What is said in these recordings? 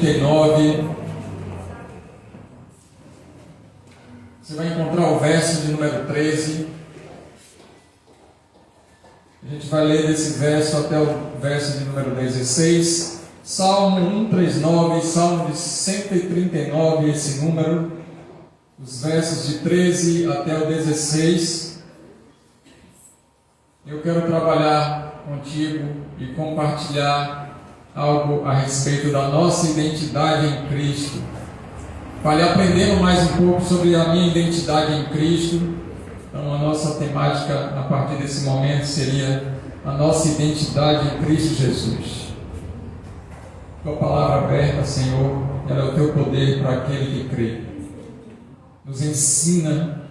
139. Você vai encontrar o verso de número 13. A gente vai ler desse verso até o verso de número 16. Salmo 139, Salmo de 139, esse número. Os versos de 13 até o 16. Eu quero trabalhar contigo e compartilhar algo a respeito da nossa identidade em Cristo. Vai aprendendo mais um pouco sobre a minha identidade em Cristo. Então a nossa temática a partir desse momento seria a nossa identidade em Cristo Jesus. Tua palavra aberta, Senhor, ela é o teu poder para aquele que crê. Nos ensina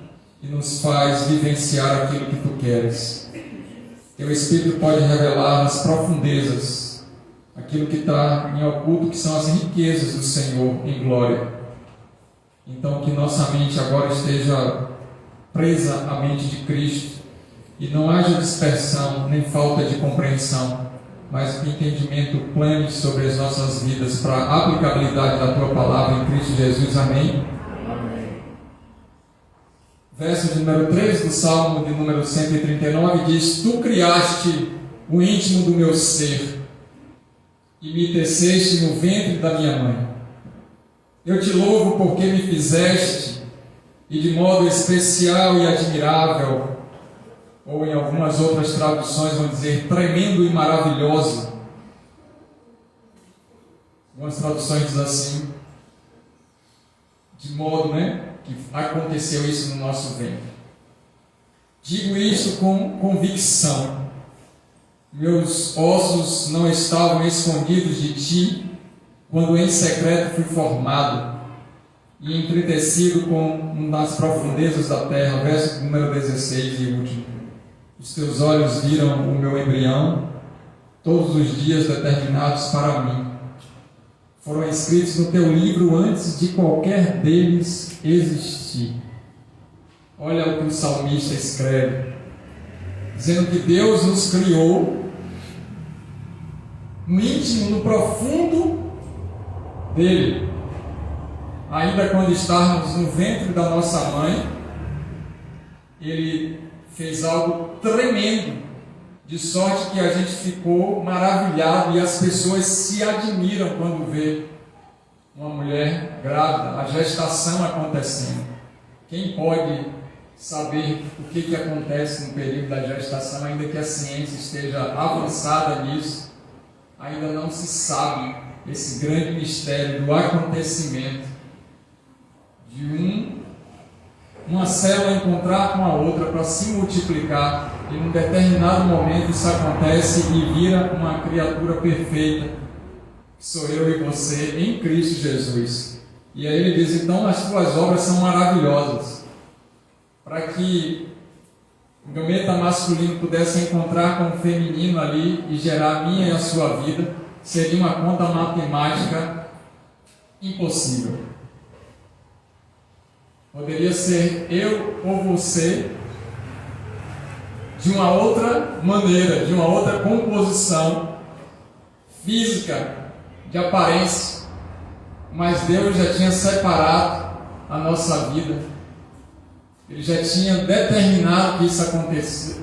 e nos faz vivenciar aquilo que tu queres. Teu Espírito pode revelar nas profundezas aquilo que está em oculto, que são as riquezas do Senhor em glória. Então que nossa mente agora esteja presa à mente de Cristo e não haja dispersão nem falta de compreensão, mas que entendimento plane sobre as nossas vidas para a aplicabilidade da tua palavra em Cristo Jesus. Amém? Amém. Verso de número 3 do Salmo de número 139 diz: Tu criaste o íntimo do meu ser e me teceste no ventre da minha mãe. Eu te louvo porque me fizeste, e de modo especial e admirável, ou em algumas outras traduções vão dizer tremendo e maravilhoso. Algumas traduções dizem assim, de modo, que aconteceu isso no nosso ventre. Digo isso com convicção. Meus ossos não estavam escondidos de ti, quando em secreto fui formado e entretecido nas profundezas da terra. Verso número 16 e último. Os teus olhos viram o meu embrião, todos os dias determinados para mim. Foram escritos no teu livro antes de qualquer deles existir. Olha o que o salmista escreve, dizendo que Deus nos criou no íntimo, no profundo dele, ainda quando estávamos no ventre da nossa mãe. Ele fez algo tremendo, de sorte que a gente ficou maravilhado e as pessoas se admiram quando vê uma mulher grávida, a gestação acontecendo. Quem pode saber o que acontece no período da gestação, ainda que a ciência esteja avançada nisso, ainda não se sabe esse grande mistério do acontecimento de uma célula encontrar com a outra para se multiplicar, e num determinado momento isso acontece e vira uma criatura perfeita, que sou eu e você em Cristo Jesus. E aí ele diz: então as tuas obras são maravilhosas, para que o gameta masculino pudesse encontrar com o feminino ali e gerar a minha e a sua vida, seria uma conta matemática impossível. Poderia ser eu ou você de uma outra maneira, de uma outra composição física, de aparência, mas Deus já tinha separado a nossa vida. Ele já tinha determinado que isso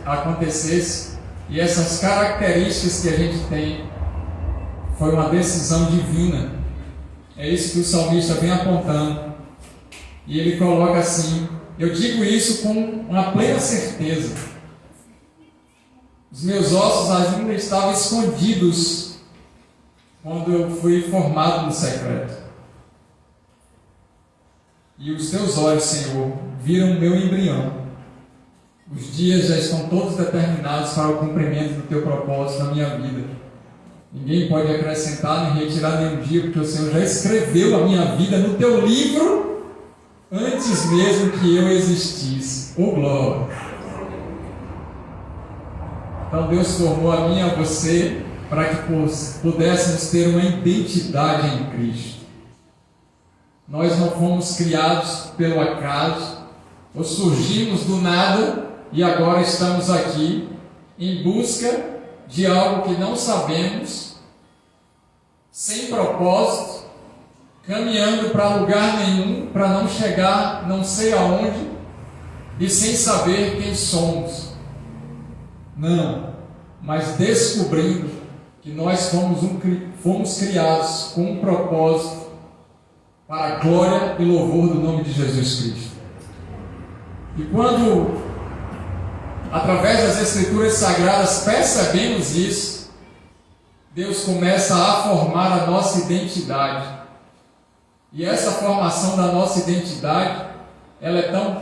acontecesse, e essas características que a gente tem foi uma decisão divina. É isso que o salmista vem apontando. E ele coloca assim: eu digo isso com uma plena certeza. Os meus ossos ainda estavam escondidos quando eu fui formado no secreto. E os teus olhos, Senhor, viram o meu embrião. Os dias já estão todos determinados para o cumprimento do teu propósito na minha vida. Ninguém pode acrescentar nem retirar nenhum dia, porque o Senhor já escreveu a minha vida no teu livro antes mesmo que eu existisse. Oh, glória! Então Deus formou a mim e a você para que pudéssemos ter uma identidade em Cristo. Nós não fomos criados pelo acaso, ou surgimos do nada e agora estamos aqui em busca de algo que não sabemos, sem propósito, caminhando para lugar nenhum, para não chegar não sei aonde, e sem saber quem somos. Não, mas descobrindo que nós fomos criados com um propósito para a glória e louvor do nome de Jesus Cristo. E quando, através das Escrituras Sagradas, percebemos isso, Deus começa a formar a nossa identidade. E essa formação da nossa identidade, ela é tão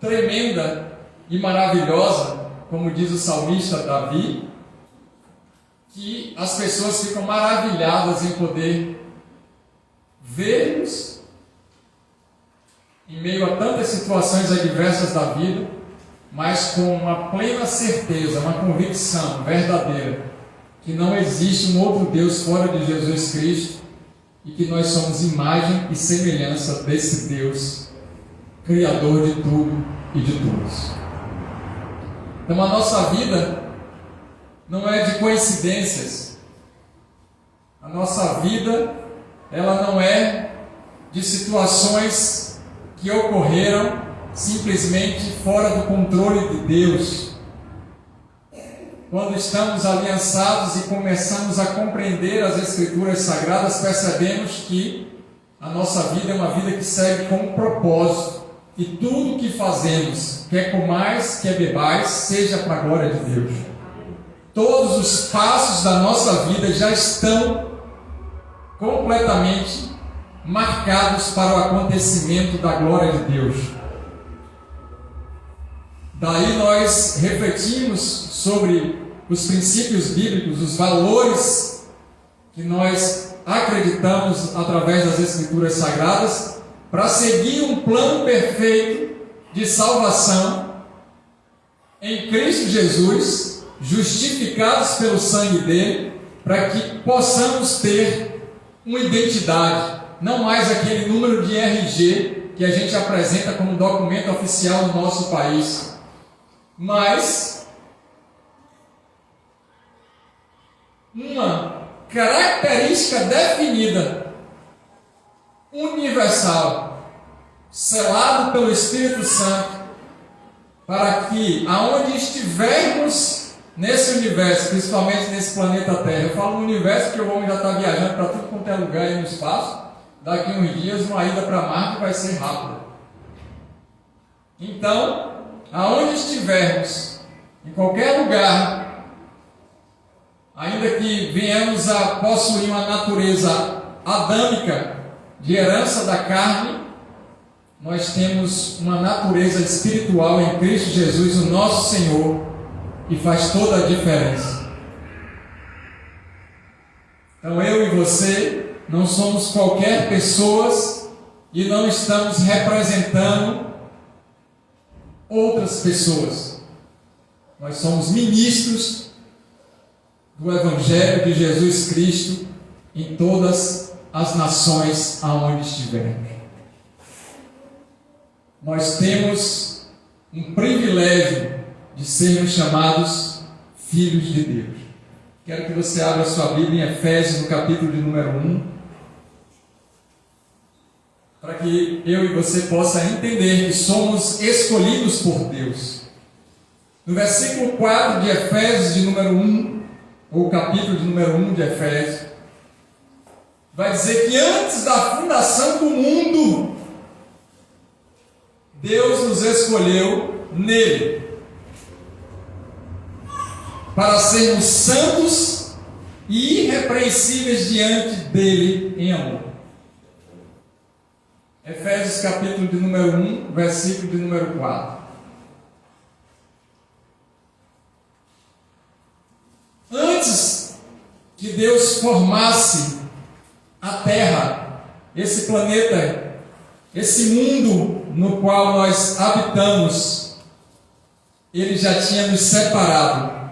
tremenda e maravilhosa, como diz o salmista Davi, que as pessoas ficam maravilhadas em poder ver-nos em meio a tantas situações adversas da vida, mas com uma plena certeza, uma convicção verdadeira, que não existe um outro Deus fora de Jesus Cristo e que nós somos imagem e semelhança desse Deus, Criador de tudo e de todos. Então a nossa vida não é de coincidências. A nossa vida, ela não é de situações que ocorreram simplesmente fora do controle de Deus. Quando estamos aliançados e começamos a compreender as Escrituras Sagradas, percebemos que a nossa vida é uma vida que segue com um propósito. E tudo o que fazemos, quer comais, quer bebais, seja para a glória de Deus. Todos os passos da nossa vida já estão completamente marcados para o acontecimento da glória de Deus. Daí nós refletimos sobre os princípios bíblicos, os valores que nós acreditamos através das Escrituras Sagradas, para seguir um plano perfeito de salvação em Cristo Jesus, justificados pelo sangue dele, para que possamos ter uma identidade, não mais aquele número de RG que a gente apresenta como documento oficial do nosso país, mas uma característica definida, universal, selado pelo Espírito Santo, para que aonde estivermos nesse universo, principalmente nesse planeta Terra, eu falo no universo porque o homem já está viajando para tudo quanto é lugar aí no espaço, daqui a uns dias uma ida para Marte vai ser rápida. Então, aonde estivermos, em qualquer lugar, ainda que venhamos a possuir uma natureza adâmica, de herança da carne, nós temos uma natureza espiritual em Cristo Jesus, o nosso Senhor, que faz toda a diferença. Então eu e você não somos qualquer pessoas e não estamos representando outras pessoas. Nós somos ministros do Evangelho de Jesus Cristo em todas as nações aonde estivermos. Nós temos um privilégio de sermos chamados filhos de Deus. Quero que você abra sua Bíblia em Efésios, no capítulo de número 1, para que eu e você possa entender que somos escolhidos por Deus. No versículo 4 de Efésios, de número 1, ou capítulo de número 1 de Efésios, vai dizer que antes da fundação do mundo, Deus nos escolheu nele, para sermos santos e irrepreensíveis diante dele em amor. Efésios capítulo de número 1, versículo de número 4. Antes que Deus formasse a Terra, esse planeta, esse mundo no qual nós habitamos, Ele já tinha nos separado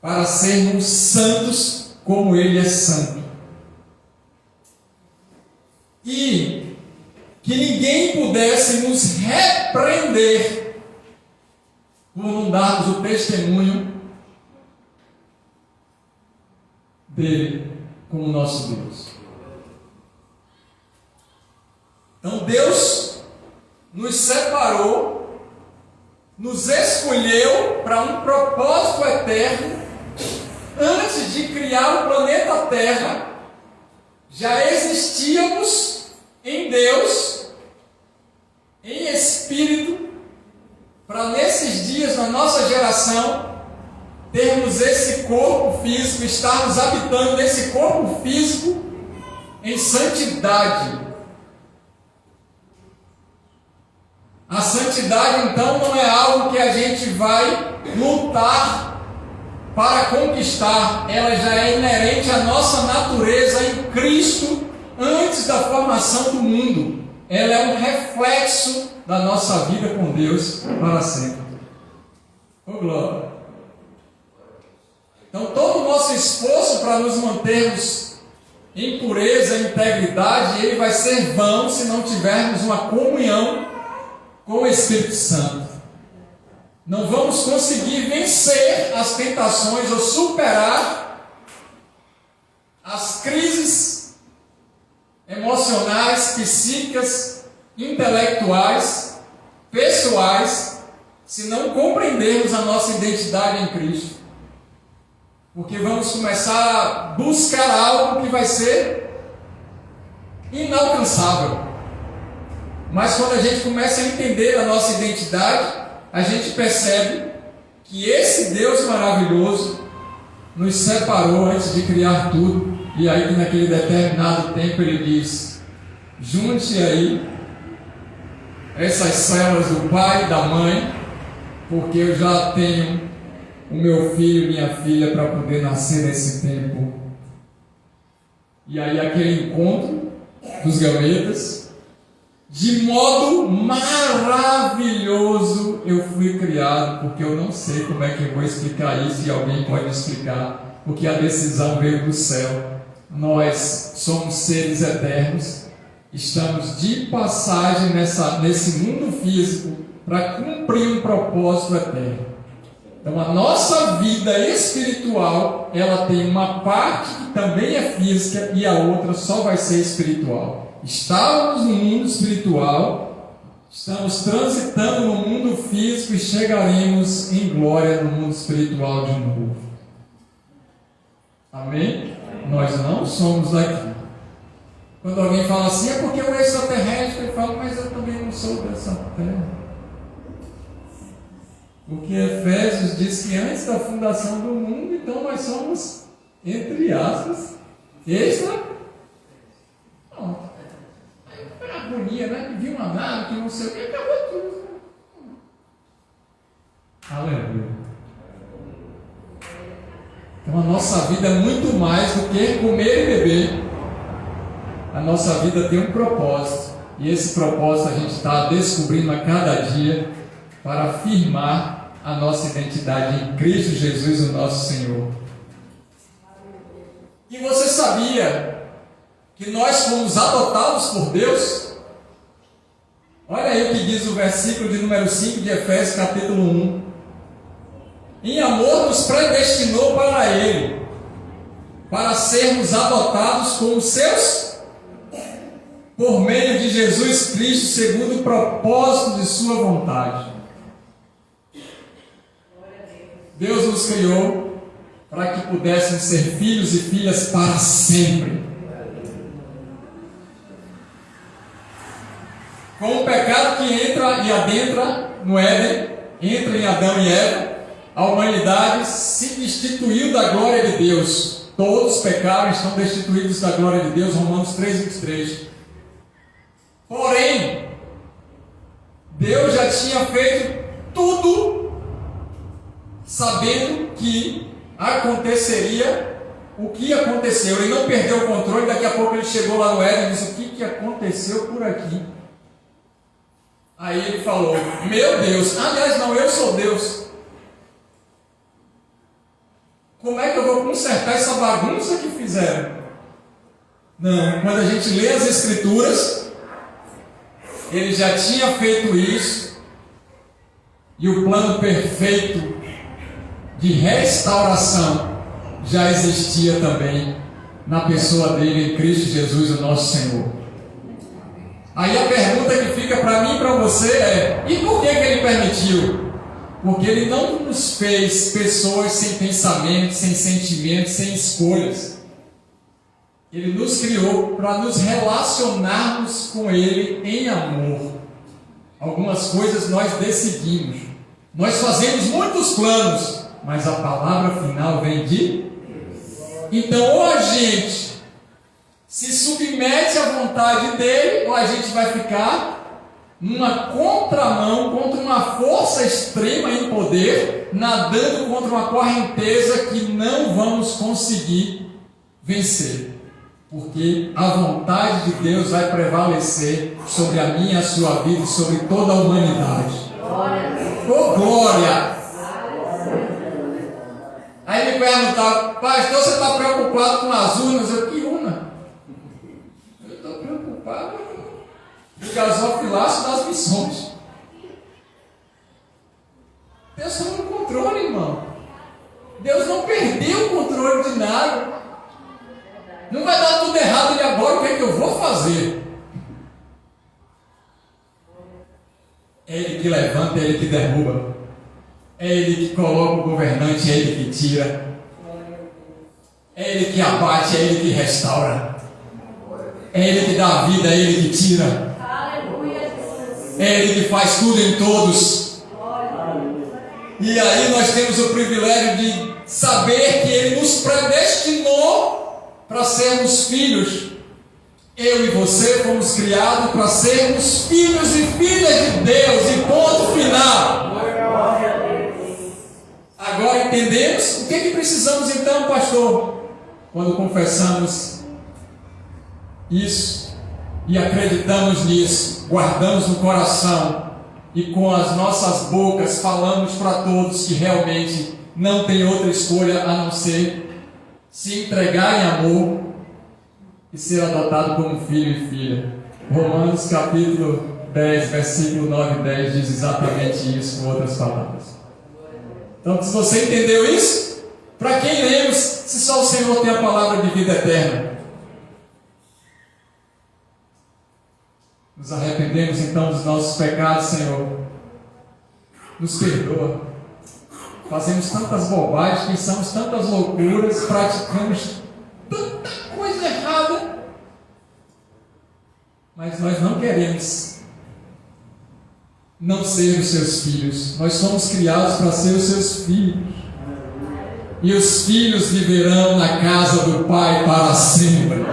para sermos santos como Ele é santo. E que ninguém pudesse nos repreender por não darmos o testemunho dele como nosso Deus. Então Deus nos separou, nos escolheu para um propósito eterno. Antes de criar o planeta Terra, já existíamos em Deus, em espírito, para nesses dias, na nossa geração, termos esse corpo físico, estarmos habitando nesse corpo físico em santidade. A santidade, então, não é algo que a gente vai lutar para conquistar, ela já é inerente à nossa natureza em Cristo antes da formação do mundo. Ela é um reflexo da nossa vida com Deus para sempre. Oh, glória! Então todo o nosso esforço para nos mantermos em pureza e integridade, ele vai ser vão se não tivermos uma comunhão com o Espírito Santo. Não vamos conseguir vencer as tentações ou superar as crises emocionais, psíquicas, intelectuais, pessoais, se não compreendermos a nossa identidade em Cristo. Porque vamos começar a buscar algo que vai ser inalcançável. Mas quando a gente começa a entender a nossa identidade, a gente percebe que esse Deus maravilhoso nos separou antes de criar tudo. E aí que naquele determinado tempo ele diz: junte aí essas células do pai e da mãe, porque eu já tenho o meu filho e minha filha para poder nascer nesse tempo. E aí aquele encontro dos gametas, de modo maravilhoso eu fui criado, porque eu não sei como é que eu vou explicar isso, e alguém pode explicar, porque a decisão veio do céu. Nós somos seres eternos, estamos de passagem nesse mundo físico para cumprir um propósito eterno. Então a nossa vida espiritual, ela tem uma parte que também é física e a outra só vai ser espiritual. Estávamos no mundo espiritual, estamos transitando no mundo físico e chegaremos em glória no mundo espiritual de novo. Amém? Nós não somos daqui. Quando alguém fala assim, é porque eu extraterrestre, eu falo, mas eu também não sou dessa terra. Porque Efésios diz que antes da fundação do mundo, então nós somos, entre aspas, extra. Agonia, né? Que viu uma nave, que não sei o que, acabou tudo. Aleluia. Então a nossa vida é muito mais do que comer e beber. A nossa vida tem um propósito. E esse propósito a gente está descobrindo a cada dia para afirmar a nossa identidade em Cristo Jesus, o nosso Senhor. E você sabia que nós fomos adotados por Deus? Olha aí o que diz o versículo de número 5 de Efésios capítulo 1. Em amor nos predestinou para Ele, para sermos adotados como seus, por meio de Jesus Cristo, segundo o propósito de sua vontade. Deus nos criou para que pudéssemos ser filhos e filhas para sempre. Com o pecado que entra e adentra no Éden, entra em Adão e Eva, a humanidade se destituiu da glória de Deus. Todos pecaram e estão destituídos da glória de Deus, Romanos 3:23. Porém, Deus já tinha feito tudo, sabendo que aconteceria o que aconteceu. Ele não perdeu o controle, daqui a pouco ele chegou lá no Éden e disse: o que aconteceu por aqui? Aí ele falou: meu Deus, aliás não, eu sou Deus. Como é que eu vou consertar essa bagunça que fizeram? Não, quando a gente lê as Escrituras, ele já tinha feito isso, e o plano perfeito de restauração já existia também na pessoa dele, em Cristo Jesus, o nosso Senhor. Aí a pergunta que fica para mim e para você é: e por que ele permitiu? Porque ele não nos fez pessoas sem pensamentos, sem sentimentos, sem escolhas. Ele nos criou para nos relacionarmos com ele em amor. Algumas coisas nós decidimos. Nós fazemos muitos planos, mas a palavra final vem de Deus. Então, ou a gente se submete à vontade dele, ou a gente vai ficar numa contramão contra uma força extrema em poder, nadando contra uma correnteza que não vamos conseguir vencer. Porque a vontade de Deus vai prevalecer sobre a minha e a sua vida e sobre toda a humanidade. Oh, glória! Aí me perguntaram: pastor, você está preocupado com as urnas? Eu: que urna? Eu estou preocupado com o gasofilaço das missões. Deus está no controle, irmão. Deus não perdeu o controle de nada. Não vai dar tudo errado e agora o que é que eu vou fazer? É Ele que levanta, é Ele que derruba. É Ele que coloca o governante, é Ele que tira. É Ele que abate, é Ele que restaura. É Ele que dá a vida, é Ele que tira. É Ele que faz tudo em todos. E aí nós temos o privilégio de saber que Ele nos predestinou para sermos filhos. Eu e você fomos criados para sermos filhos e filhas de Deus, e ponto final. Agora entendemos o que precisamos então, pastor, quando confessamos isso e acreditamos nisso, guardamos no coração e com as nossas bocas falamos para todos que realmente não tem outra escolha a não ser se entregar em amor e ser adotado como filho e filha. Romanos capítulo 10, versículo 9 e 10 diz exatamente isso com outras palavras. Então, se você entendeu isso, para quem lemos se só o Senhor tem a palavra de vida eterna? Nos arrependemos então dos nossos pecados, Senhor. Nos perdoa. Fazemos tantas bobagens, pensamos tantas loucuras, praticamos tanta coisa errada, mas nós não queremos não ser os seus filhos. Nós somos criados para ser os seus filhos. E os filhos viverão na casa do Pai para sempre.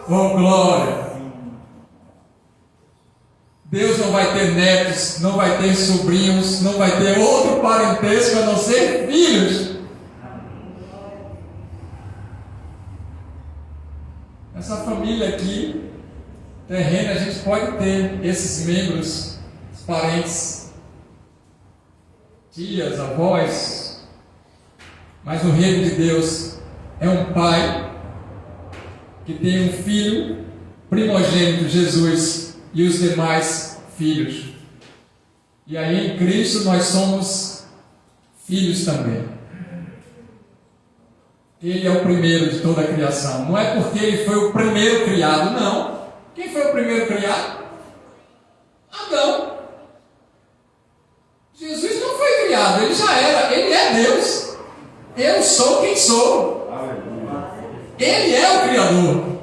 Oh, glória! Deus não vai ter netos, não vai ter sobrinhos, não vai ter outro parentesco a não ser filhos. Essa família aqui, terrena, a gente pode ter esses membros, os parentes, tias, avós, mas o reino de Deus é um pai que tem um filho primogênito, Jesus, e os demais filhos. E aí em Cristo nós somos filhos também. Ele é o primeiro de toda a criação. Não é porque ele foi o primeiro criado, não. Quem foi o primeiro criado? Adão. Jesus não foi criado, ele já era, ele é Deus. Eu sou quem sou. Ele é o Criador.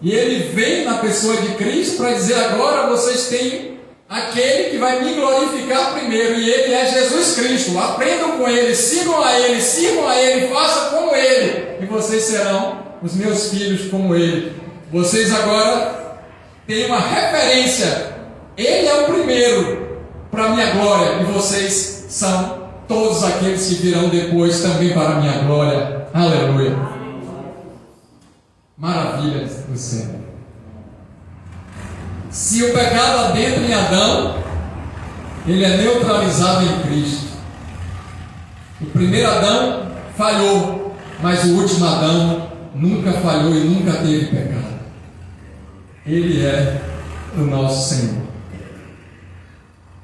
E ele vem na pessoa de Cristo para dizer: agora vocês têm aquele que vai me glorificar primeiro, e ele é Jesus Cristo. Aprendam com ele, sigam a ele, façam como ele, e vocês serão os meus filhos como ele. Vocês agora têm uma referência. Ele é o primeiro para a minha glória, e vocês são todos aqueles que virão depois também para a minha glória. Aleluia. Maravilha do céu. Se o pecado adentra em Adão, ele é neutralizado em Cristo. O primeiro Adão falhou, mas o último Adão nunca falhou e nunca teve pecado. Ele é o nosso Senhor.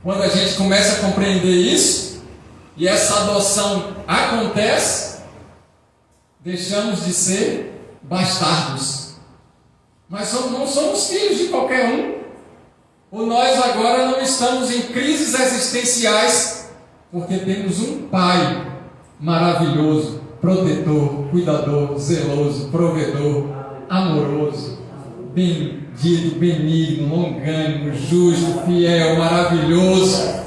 Quando a gente começa a compreender isso, e essa adoção acontece, deixamos de ser bastardos Mas não somos filhos de qualquer um. Ou nós agora não estamos em crises existenciais, porque temos um Pai maravilhoso, protetor, cuidador, zeloso, provedor, amoroso, bendito, benigno, longânimo, justo, fiel, maravilhoso,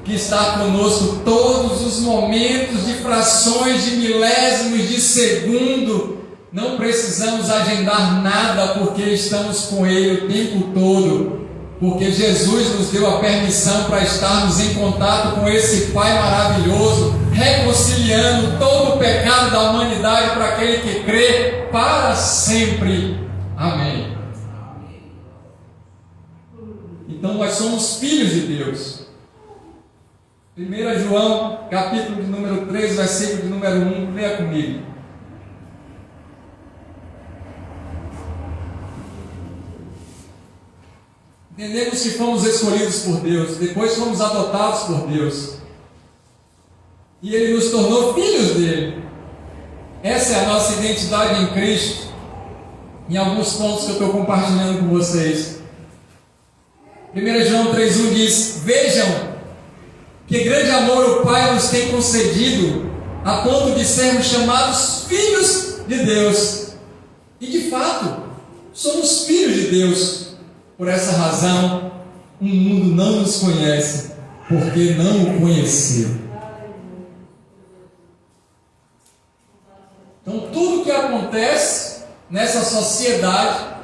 que está conosco todos os momentos, de frações de milésimos de segundo. Não precisamos agendar nada, porque estamos com Ele o tempo todo, porque Jesus nos deu a permissão para estarmos em contato com esse Pai maravilhoso, reconciliando todo o pecado da humanidade para aquele que crê para sempre. Amém. Então nós somos filhos de Deus. 1 João, capítulo de número 3, versículo de número 1, leia comigo. Entendemos que fomos escolhidos por Deus, depois fomos adotados por Deus, e Ele nos tornou filhos dele. Essa é a nossa identidade em Cristo, em alguns pontos que eu estou compartilhando com vocês. 1 João 3,1 diz: vejam que grande amor o Pai nos tem concedido, a ponto de sermos chamados filhos de Deus. E de fato, somos filhos de Deus. Por essa razão, o mundo não nos conhece, porque não o conheceu. Então, tudo que acontece nessa sociedade,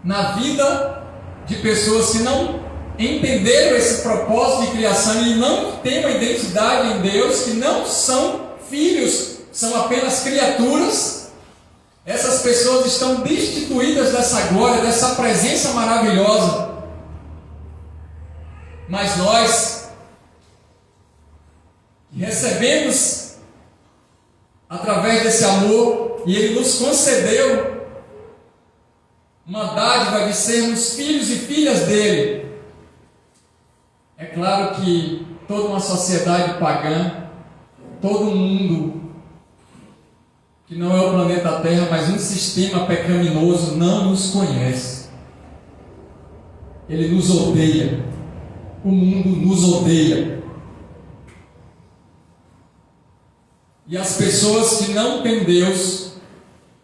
na vida de pessoas que não entenderam esse propósito de criação e não têm uma identidade em Deus, que não são filhos, são apenas criaturas, essas pessoas estão destituídas dessa glória, dessa presença maravilhosa. Mas nós, que recebemos através desse amor, e Ele nos concedeu uma dádiva de sermos filhos e filhas dele. É claro que toda uma sociedade pagã, todo mundo que não é o planeta Terra, mas um sistema pecaminoso, não nos conhece. Ele nos odeia. O mundo nos odeia. E as pessoas que não têm Deus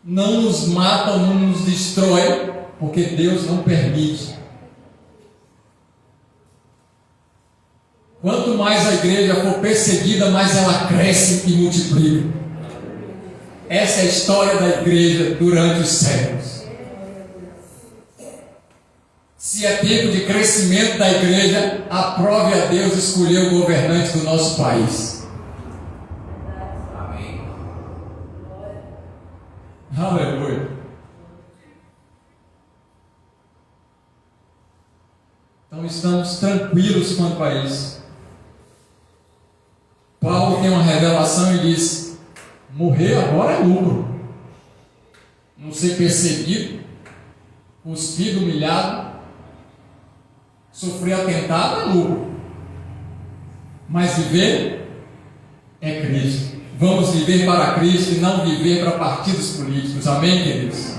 não nos matam, não nos destroem, porque Deus não permite. Quanto mais a igreja for perseguida, mais ela cresce e multiplica. Essa é a história da igreja durante os séculos. Se é tempo de crescimento da igreja, aprove a Deus escolher o governante do nosso país. Amém. Aleluia. Então estamos tranquilos quanto a isso. Paulo tem uma revelação e diz: morrer agora é lucro. Não ser perseguido, cuspido, humilhado, sofrer atentado é lucro. Mas viver é Cristo. Vamos viver para Cristo e não viver para partidos políticos. Amém, queridos?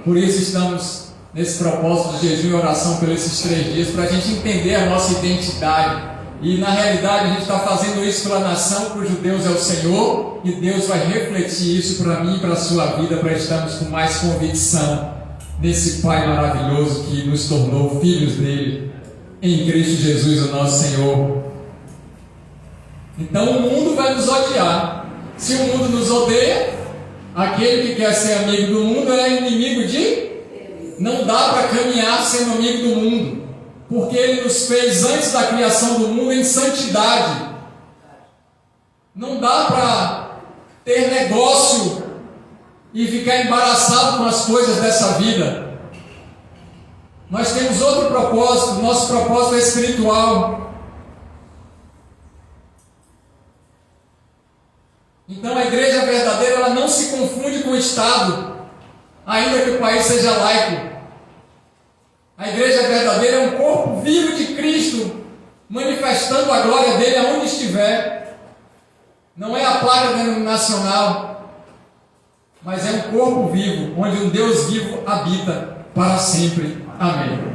Por isso estamos nesse propósito de jejum e oração por esses 3 dias, para a gente entender a nossa identidade. E na realidade a gente está fazendo isso pela nação, cujo Deus é o Senhor, e Deus vai refletir isso para mim e para a sua vida, para estarmos com mais convicção nesse Pai maravilhoso que nos tornou filhos dele, em Cristo Jesus, o nosso Senhor. Então o mundo vai nos odiar. Se o mundo nos odeia, aquele que quer ser amigo do mundo é inimigo de... Não dá para caminhar sendo amigo do mundo, porque Ele nos fez antes da criação do mundo em santidade. Não dá para ter negócio e ficar embaraçado com as coisas dessa vida. Nós temos outro propósito, nosso propósito é espiritual. Então a igreja verdadeira, ela não se confunde com o Estado, ainda que o país seja laico. A igreja verdadeira é um corpo vivo de Cristo, manifestando a glória dele aonde estiver. Não é a placa denominacional. mas é um corpo vivo, onde um Deus vivo habita para sempre. Amém.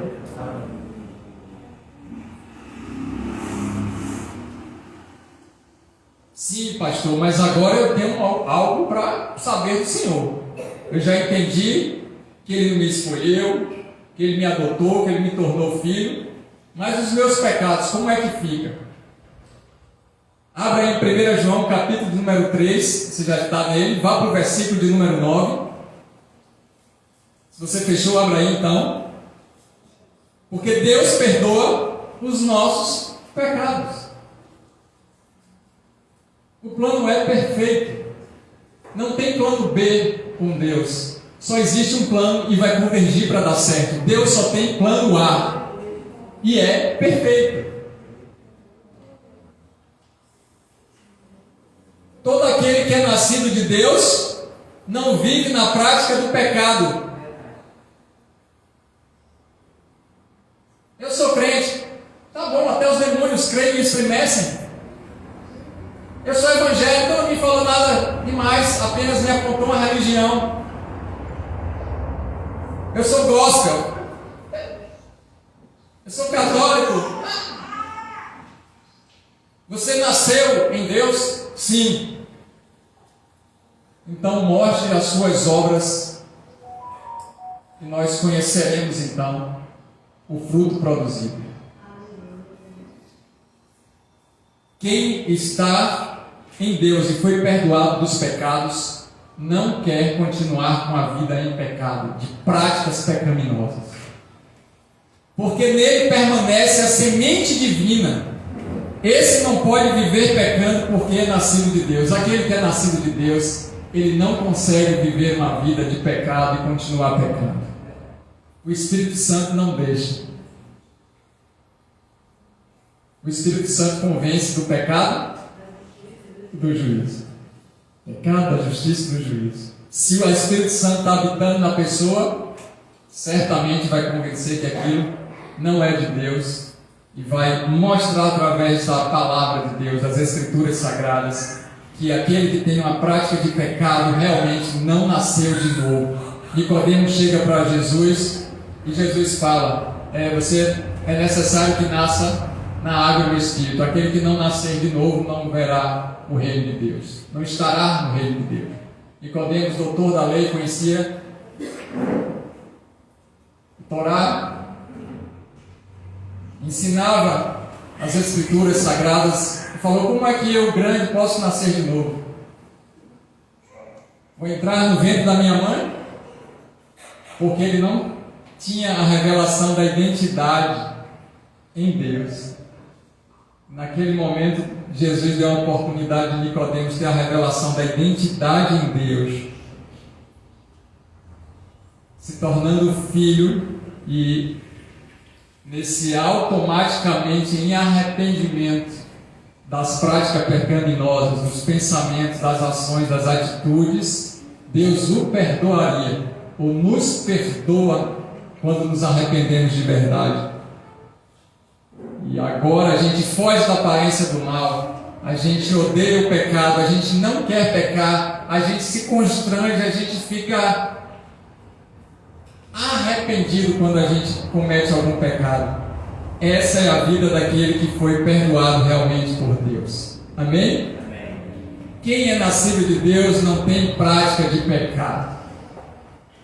Sim, pastor, mas agora eu tenho algo para saber do Senhor. Eu já entendi que Ele não me escolheu, que Ele me adotou, que Ele me tornou filho, mas os meus pecados, como é que fica? Abra aí em 1 João, capítulo de número 3, você já está nele, vá para o versículo de número 9. Se você fechou, abra aí então. Porque Deus perdoa os nossos pecados. O plano é perfeito. Não tem plano B com Deus. Só existe um plano e vai convergir para dar certo. Deus só tem plano A. E é perfeito. Todo aquele que é nascido de Deus não vive na prática do pecado. Eu sou crente. Tá bom, até os demônios creem e estremecem. Eu sou evangélico, não me falou nada demais, apenas me apontou uma religião. Eu sou gospel. Eu sou católico. Você nasceu em Deus? Sim. Então mostre as suas obras e nós conheceremos então o fruto produzido. Quem está em Deus e foi perdoado dos pecados, não quer continuar com a vida em pecado, de práticas pecaminosas. Porque nele permanece a semente divina. Esse não pode viver pecando porque é nascido de Deus. Aquele que é nascido de Deus, ele não consegue viver uma vida de pecado e continuar pecando. O Espírito Santo não deixa. O Espírito Santo convence do pecado e do juízo. Pecado, da justiça e do juízo. Se o Espírito Santo está habitando na pessoa, certamente vai convencer que aquilo não é de Deus e vai mostrar através da palavra de Deus, das Escrituras Sagradas, que aquele que tem uma prática de pecado realmente não nasceu de novo. Nicodemo chega para Jesus e Jesus fala: é necessário que nasça na água do Espírito. Aquele que não nascer de novo não verá o reino de Deus, não estará no reino de Deus. Nicodemo, doutor da lei, conhecia a Torá, ensinava as Escrituras Sagradas e falou: como é que eu, grande, posso nascer de novo? Vou entrar no ventre da minha mãe? Porque ele não tinha a revelação da identidade em Deus. Naquele momento, Jesus deu a oportunidade de Nicodemos ter a revelação da identidade em Deus, se tornando filho e nesse automaticamente em arrependimento das práticas pecaminosas, dos pensamentos, das ações, das atitudes, Deus o perdoaria, ou nos perdoa quando nos arrependemos de verdade. E agora a gente foge da aparência do mal, a gente odeia o pecado, a gente não quer pecar, a gente se constrange, a gente fica arrependido quando a gente comete algum pecado. Essa é a vida daquele que foi perdoado realmente por Deus. Amém? Amém. Quem é nascido de Deus não tem prática de pecado.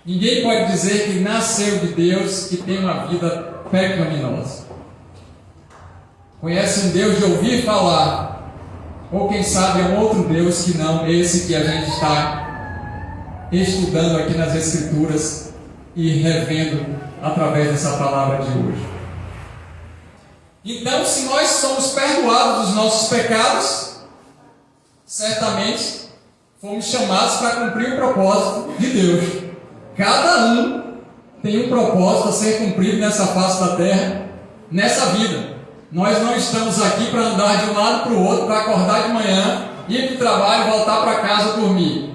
Ninguém pode dizer que nasceu de Deus e tem uma vida pecaminosa. Conhece um Deus de ouvir falar, ou quem sabe é um outro Deus que não esse que a gente está estudando aqui nas Escrituras e revendo através dessa palavra de hoje. Então, se nós somos perdoados dos nossos pecados, certamente fomos chamados para cumprir o propósito de Deus. Cada um tem um propósito a ser cumprido nessa face da terra, nessa vida. Nós não estamos aqui para andar de um lado para o outro, para acordar de manhã, ir para o trabalho, voltar para casa dormir.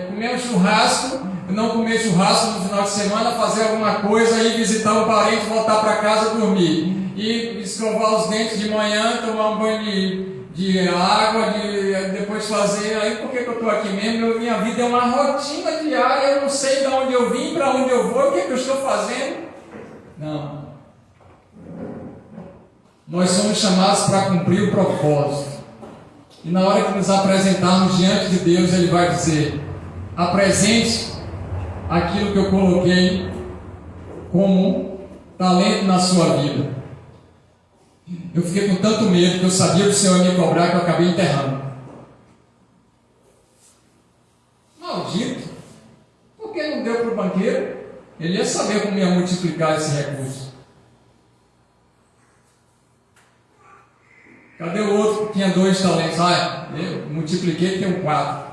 Comer um churrasco, não comer churrasco no final de semana, fazer alguma coisa, ir visitar um parente, voltar para casa dormir. E escovar os dentes de manhã, tomar um banho de água, de depois fazer, aí por que eu estou aqui mesmo? Minha vida é uma rotina diária, eu não sei de onde eu vim, para onde eu vou, o que eu estou fazendo. Não. Nós somos chamados para cumprir o propósito. E na hora que nos apresentarmos diante de Deus, Ele vai dizer: apresente aquilo que eu coloquei como talento na sua vida. Eu fiquei com tanto medo que eu sabia que o Senhor ia me cobrar que eu acabei enterrando. Maldito! Por que não deu para o banqueiro? Ele ia saber como ia multiplicar esse recurso. Cadê o outro que tinha 2 talentos? Eu multipliquei e tenho 4.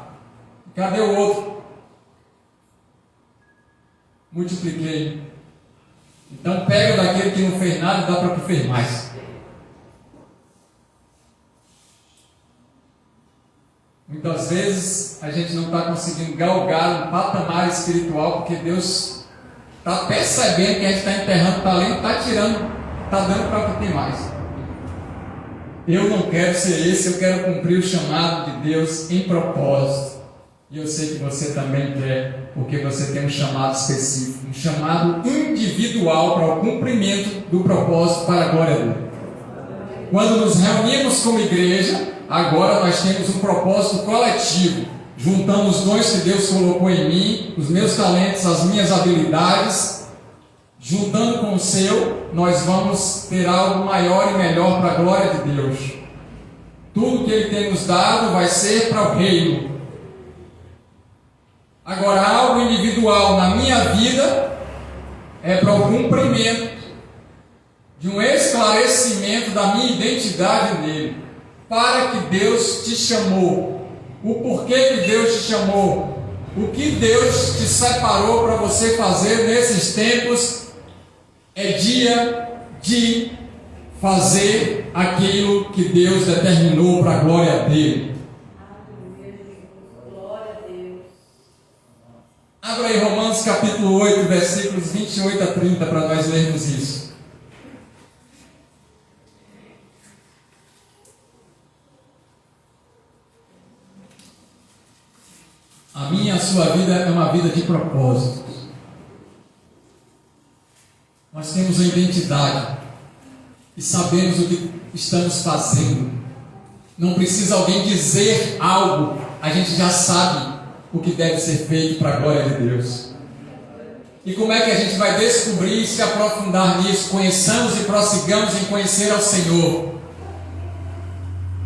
Cadê o outro? Multipliquei. Então pega daquele que não fez nada e dá para o que fez mais. Muitas vezes a gente não está conseguindo galgar um patamar espiritual porque Deus está percebendo que a gente está enterrando talento, está tirando, está dando para o que tem mais. Eu não quero ser esse, eu quero cumprir o chamado de Deus em propósito. E eu sei que você também quer, porque você tem um chamado específico, um chamado individual para o cumprimento do propósito para a glória dele. Quando nos reunimos como igreja, agora nós temos um propósito coletivo. Juntamos os dons que Deus colocou em mim, os meus talentos, as minhas habilidades. Juntando com o seu, nós vamos ter algo maior e melhor para a glória de Deus. Tudo que Ele tem nos dado vai ser para o reino. Agora, algo individual na minha vida é para o cumprimento de um esclarecimento da minha identidade nele. Para que Deus te chamou, o porquê que Deus te chamou, o que Deus te separou para você fazer nesses tempos. É dia de fazer aquilo que Deus determinou para a glória dele. Abra aí Romanos capítulo 8, versículos 28 a 30 para nós lermos isso. A minha e a sua vida é uma vida de propósitos. Nós temos uma identidade e sabemos o que estamos fazendo. Não precisa alguém dizer algo, a gente já sabe o que deve ser feito para a glória de Deus. E como é que a gente vai descobrir e se aprofundar nisso? Conheçamos e prossigamos em conhecer ao Senhor,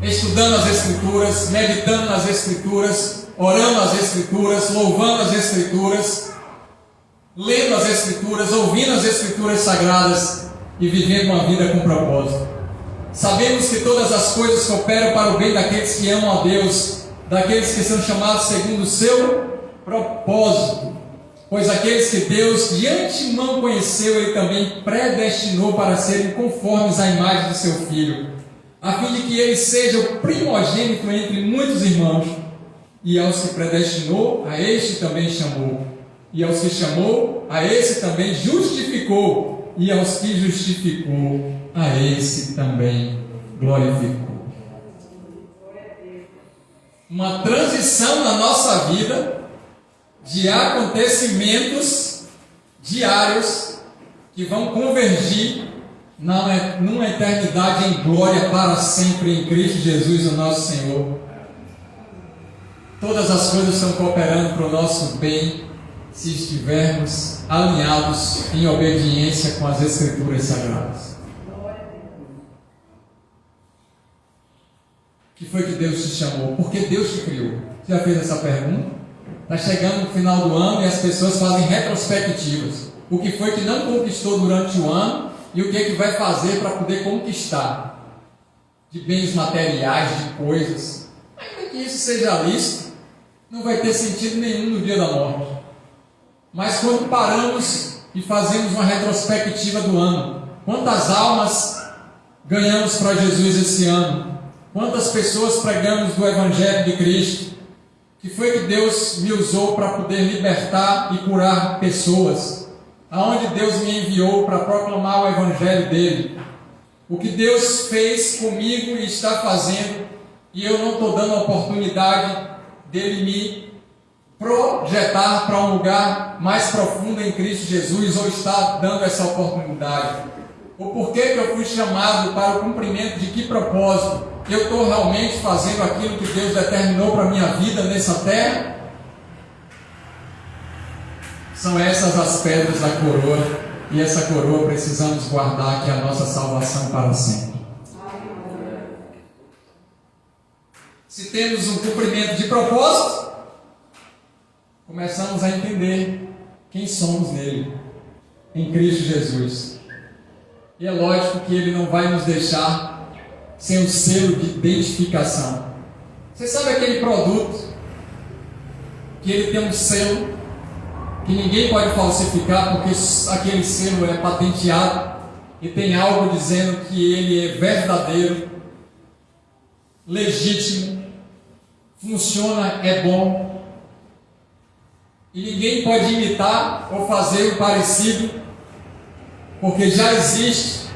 estudando as Escrituras, meditando nas Escrituras, orando as Escrituras, louvando as Escrituras, lendo as Escrituras, ouvindo as Escrituras sagradas e vivendo uma vida com propósito. Sabemos que todas as coisas cooperam para o bem daqueles que amam a Deus, daqueles que são chamados segundo o seu propósito, pois aqueles que Deus de antemão conheceu, Ele também predestinou para serem conformes à imagem de seu Filho, a fim de que Ele seja o primogênito entre muitos irmãos. E aos que predestinou, a este também chamou. E aos que chamou, a esse também justificou. E aos que justificou, a esse também glorificou. Uma transição na nossa vida de acontecimentos diários que vão convergir numa eternidade em glória para sempre em Cristo Jesus, o nosso Senhor. Todas as coisas estão cooperando para o nosso bem se estivermos alinhados em obediência com as Escrituras Sagradas. O que foi que Deus te chamou? Por que Deus te criou? Você já fez essa pergunta? Está chegando no final do ano e as pessoas fazem retrospectivas. O que foi que não conquistou durante o ano e o que é que vai fazer para poder conquistar? De bens materiais, de coisas. Ainda que isso seja lícito, não vai ter sentido nenhum no dia da morte. Mas quando paramos e fazemos uma retrospectiva do ano, quantas almas ganhamos para Jesus esse ano? Quantas pessoas pregamos do Evangelho de Cristo? Que foi que Deus me usou para poder libertar e curar pessoas? Aonde Deus me enviou para proclamar o Evangelho dele? O que Deus fez comigo e está fazendo e eu não estou dando a oportunidade dele me projetar para um lugar mais profundo em Cristo Jesus, ou está dando essa oportunidade? O porquê que eu fui chamado para o cumprimento de que propósito? Eu estou realmente fazendo aquilo que Deus determinou para a minha vida nessa terra? São essas as pedras da coroa, e essa coroa precisamos guardar, que é a nossa salvação para sempre. Se temos um cumprimento de propósito, começamos a entender quem somos nele, em Cristo Jesus. E é lógico que ele não vai nos deixar sem um selo de identificação. Você sabe aquele produto que ele tem um selo que ninguém pode falsificar, porque aquele selo é patenteado e tem algo dizendo que ele é verdadeiro, legítimo, funciona, é bom, e ninguém pode imitar ou fazer o parecido, porque já existe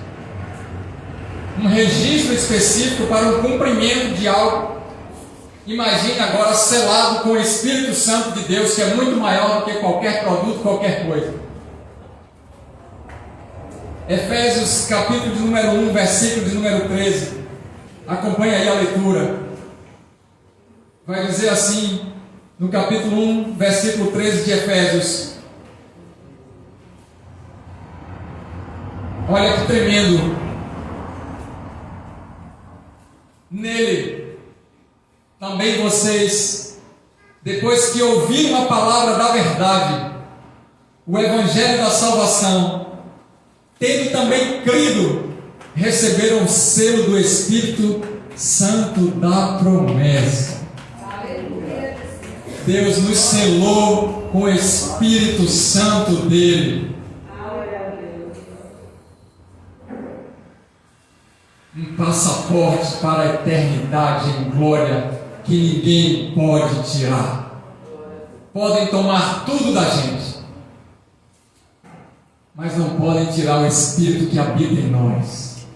um registro específico para o cumprimento de algo. Imagine agora selado com o Espírito Santo de Deus, que é muito maior do que qualquer produto, qualquer coisa. Efésios capítulo de número 1, versículo de número 13. Acompanhe aí a leitura. Vai dizer assim, no capítulo 1, versículo 13 de Efésios. Olha que tremendo. Nele também vocês, depois que ouviram a palavra da verdade, o evangelho da salvação, tendo também crido, receberam o selo do Espírito Santo da promessa. Deus nos selou com o Espírito Santo dele. Um passaporte para a eternidade em glória que ninguém pode tirar. Podem tomar tudo da gente, mas não podem tirar o Espírito que habita em nós.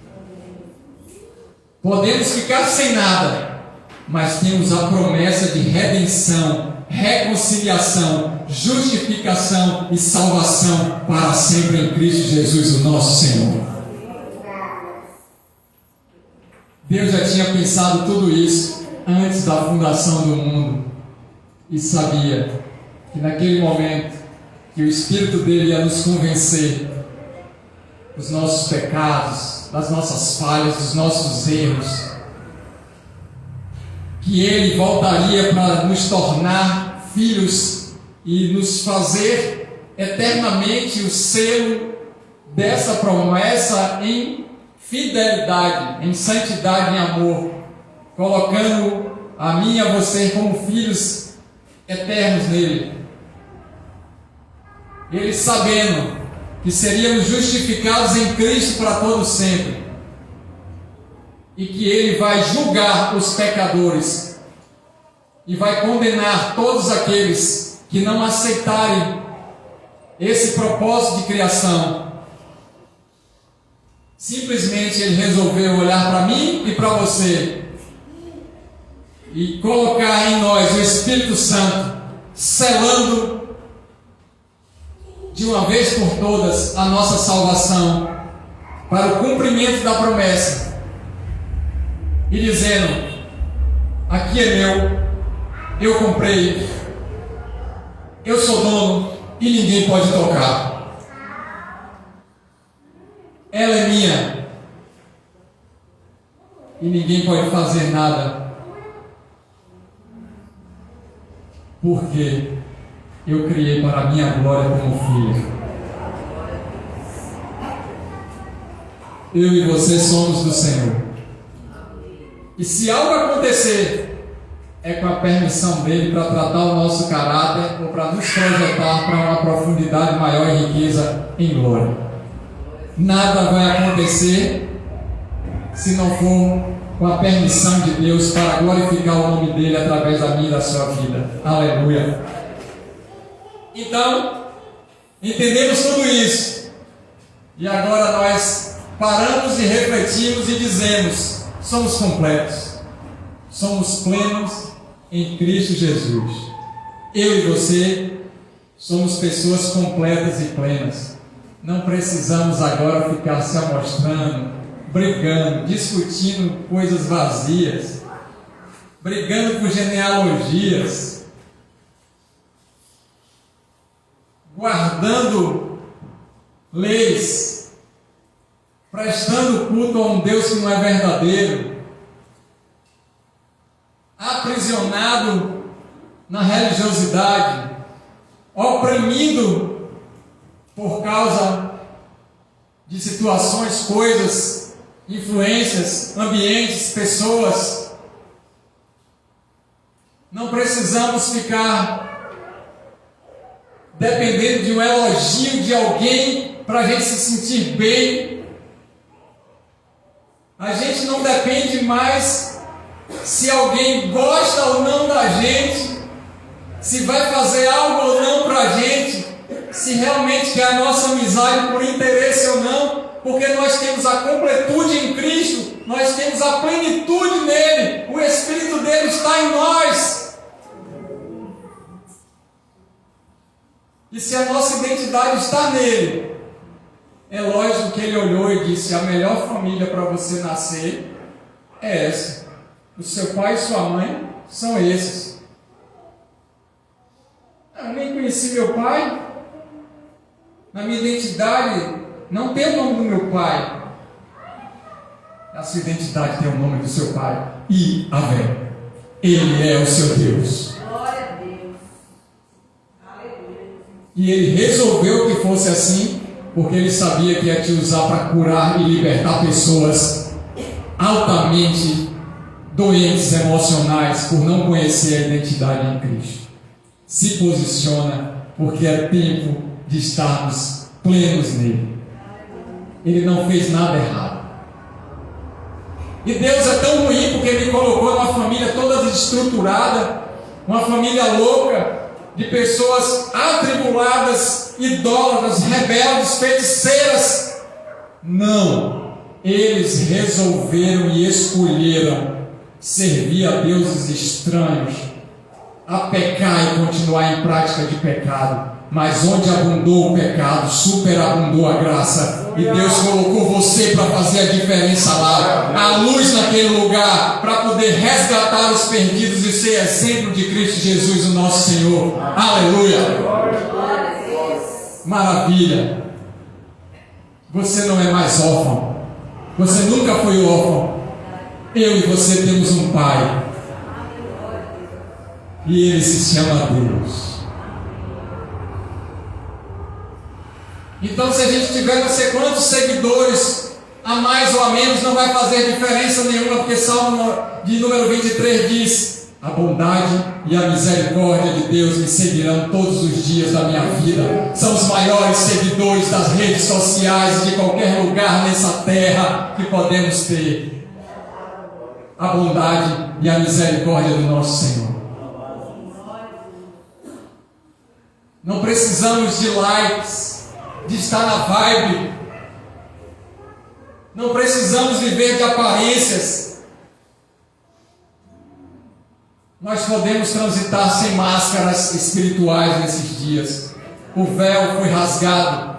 Podemos ficar sem nada, mas temos a promessa de redenção, reconciliação, justificação e salvação para sempre em Cristo Jesus, o nosso Senhor. Deus já tinha pensado tudo isso antes da fundação do mundo e sabia que naquele momento que o Espírito dele ia nos convencer dos nossos pecados, das nossas falhas, dos nossos erros, que ele voltaria para nos tornar filhos e nos fazer eternamente o selo dessa promessa em fidelidade, em santidade, em amor, colocando a mim e a você como filhos eternos nele. Ele sabendo que seríamos justificados em Cristo para todo sempre, e que ele vai julgar os pecadores e vai condenar todos aqueles que não aceitarem esse propósito de criação. Simplesmente ele resolveu olhar para mim e para você e colocar em nós o Espírito Santo, selando de uma vez por todas a nossa salvação para o cumprimento da promessa, e dizendo: aqui é meu, eu comprei, eu sou dono e ninguém pode tocar. Ela é minha e ninguém pode fazer nada, porque eu criei para a minha glória como filho. Eu e você somos do Senhor, e se algo acontecer, é com a permissão dele para tratar o nosso caráter ou para nos projetar para uma profundidade maior e riqueza em glória. Nada vai acontecer se não for com a permissão de Deus para glorificar o nome dele através da minha e da sua vida. Aleluia. Então, entendemos tudo isso, e agora nós paramos e refletimos e dizemos: somos completos. somos plenos em Cristo Jesus. Eu e você somos pessoas completas e plenas. Não precisamos agora ficar se amostrando, brigando, discutindo coisas vazias, brigando por genealogias, guardando leis, prestando culto a um Deus que não é verdadeiro, aprisionado na religiosidade, oprimido por causa de situações, coisas, influências, ambientes, pessoas. Não precisamos ficar dependendo de um elogio de alguém para a gente se sentir bem. A gente não depende mais se alguém gosta ou não da gente, se vai fazer algo ou não para a gente, se realmente quer a nossa amizade por interesse ou não, porque nós temos a completude em Cristo, nós temos a plenitude nele, o Espírito dele está em nós. E se a nossa identidade está nele, é lógico que ele olhou e disse: a melhor família para você nascer é essa. O seu pai e sua mãe são esses. Eu nem conheci meu pai. Na minha identidade não tem o nome do meu pai. A sua identidade tem o nome do seu pai, Yahvé. Ele é o seu Deus. Glória a Deus. Aleluia. E ele resolveu que fosse assim, porque ele sabia que ia te usar para curar e libertar pessoas altamente doentes emocionais por não conhecer a identidade em Cristo. Se posiciona, porque é tempo de estarmos plenos nele. Ele não fez nada errado. E Deus é tão ruim porque Ele colocou uma família toda desestruturada, uma família louca, de pessoas atribuladas, idólatras, rebeldes, feiticeiras. Não, eles resolveram e escolheram servir a deuses estranhos, a pecar e continuar em prática de pecado. Mas onde abundou o pecado, superabundou a graça. E Deus colocou você para fazer a diferença lá. A luz naquele lugar, para poder resgatar os perdidos e ser exemplo de Cristo Jesus, o nosso Senhor. Aleluia! Maravilha! Você não é mais órfão. Você nunca foi órfão. Eu e você temos um Pai. E Ele se chama Deus. Então, se a gente tiver não sei quantos seguidores, a mais ou a menos, não vai fazer diferença nenhuma, porque Salmo de número 23 diz: a bondade e a misericórdia de Deus me seguirão todos os dias da minha vida. São os maiores seguidores das redes sociais, de qualquer lugar nessa terra que podemos ter. A bondade e a misericórdia do nosso Senhor. Não precisamos de likes, de estar na vibe. Não precisamos viver de aparências. Nós podemos transitar sem máscaras espirituais nesses dias. O véu foi rasgado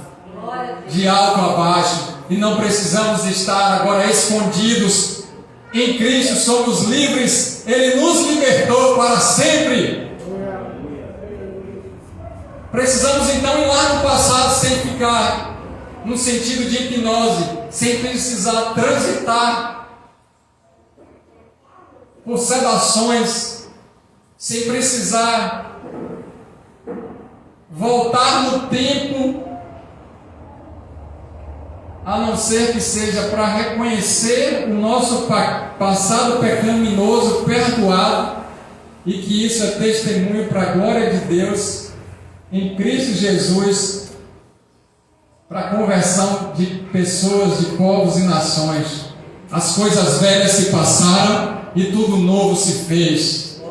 de alto a baixo e não precisamos estar agora escondidos. Em Cristo somos livres. Ele nos libertou para sempre. Precisamos então ir lá no passado sem ficar no sentido de hipnose, sem precisar transitar por sedações, sem precisar voltar no tempo, a não ser que seja para reconhecer o nosso passado pecaminoso perdoado, e que isso é testemunho para a glória de Deus em Cristo Jesus, para a conversão de pessoas, de povos e nações. As coisas velhas se passaram e tudo novo se fez.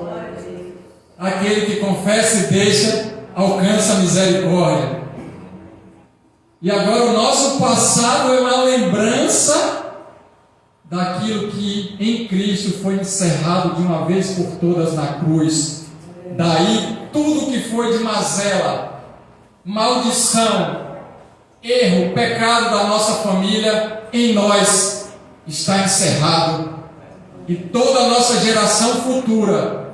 Aquele que confessa e deixa, alcança a misericórdia. E agora o nosso passado é uma lembrança daquilo que em Cristo foi encerrado de uma vez por todas na cruz. Daí tudo que foi de mazela, maldição, erro, pecado da nossa família, em nós está encerrado. E toda a nossa geração futura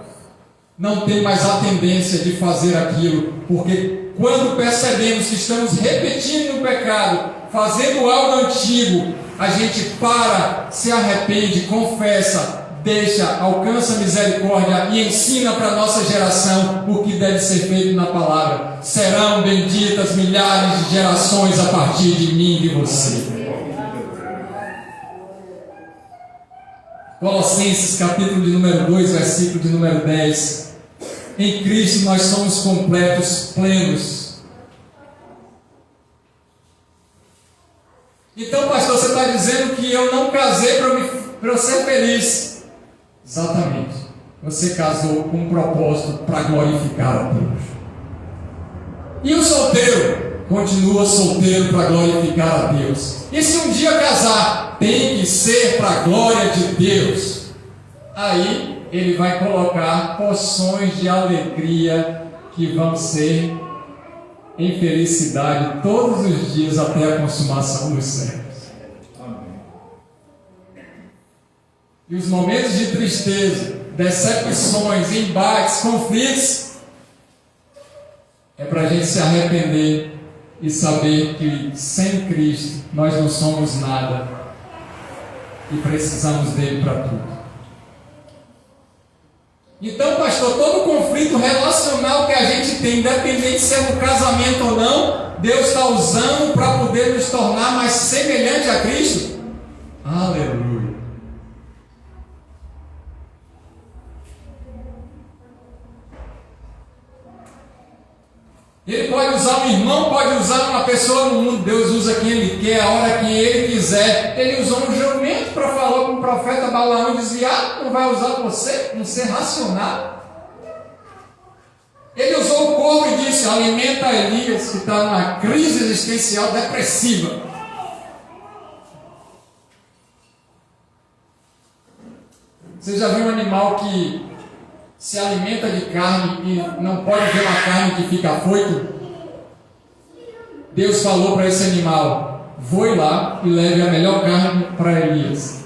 não tem mais a tendência de fazer aquilo, porque quando percebemos que estamos repetindo o pecado, fazendo algo antigo, a gente para, se arrepende, confessa, deixa, alcança misericórdia e ensina para a nossa geração o que deve ser feito na palavra. Serão benditas milhares de gerações a partir de mim e de você. Colossenses capítulo de número 2, versículo de número 10. Em Cristo nós somos completos, plenos. Então, pastor, você está dizendo que eu não casei para eu ser feliz. Exatamente. Você casou com um propósito para glorificar a Deus. E o solteiro continua solteiro para glorificar a Deus. E se um dia casar, tem que ser para a glória de Deus. Aí ele vai colocar porções de alegria que vão ser em felicidade todos os dias até a consumação dos séculos. Amém. E os momentos de tristeza, decepções, embates, conflitos, é para a gente se arrepender e saber que sem Cristo nós não somos nada e precisamos dele para tudo. Então, pastor, todo conflito relacional que a gente tem, independente se é no casamento ou não, Deus está usando para poder nos tornar mais semelhantes a Cristo? Aleluia! Ele pode usar um irmão, pode usar uma pessoa no mundo. Deus usa quem Ele quer, a hora que Ele quiser. Ele usou um jumento para falar com o profeta Balaão e desviar. Não vai usar você, não ser racional. Ele usou o corvo e disse: alimenta Elias, que está numa crise existencial depressiva. Você já viu um animal que se alimenta de carne e não pode ver uma carne que fica afoito? Deus falou para esse animal: voe lá e leve a melhor carne para Elias.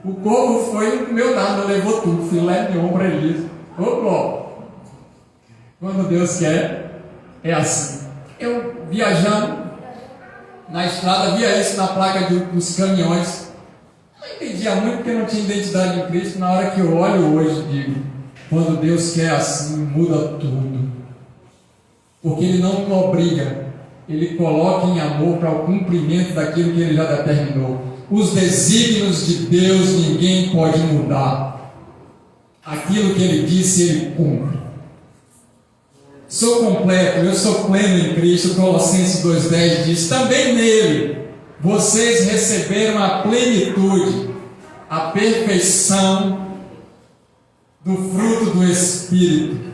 O corvo foi e não comeu nada, levou tudo, filé mignon para Elias. Ô glória! Quando Deus quer, é assim. Eu viajando na estrada, via isso na placa dos caminhões. Não entendia muito porque não tinha identidade em Cristo. Na hora que eu olho hoje, digo: quando Deus quer assim, muda tudo. Porque Ele não me obriga, Ele coloca em amor para o cumprimento daquilo que Ele já determinou. Os desígnios de Deus ninguém pode mudar. Aquilo que Ele disse, Ele cumpre. Sou completo, eu sou pleno em Cristo. Colossenses 2,10 diz: também nele vocês receberam a plenitude, a perfeição do fruto do Espírito.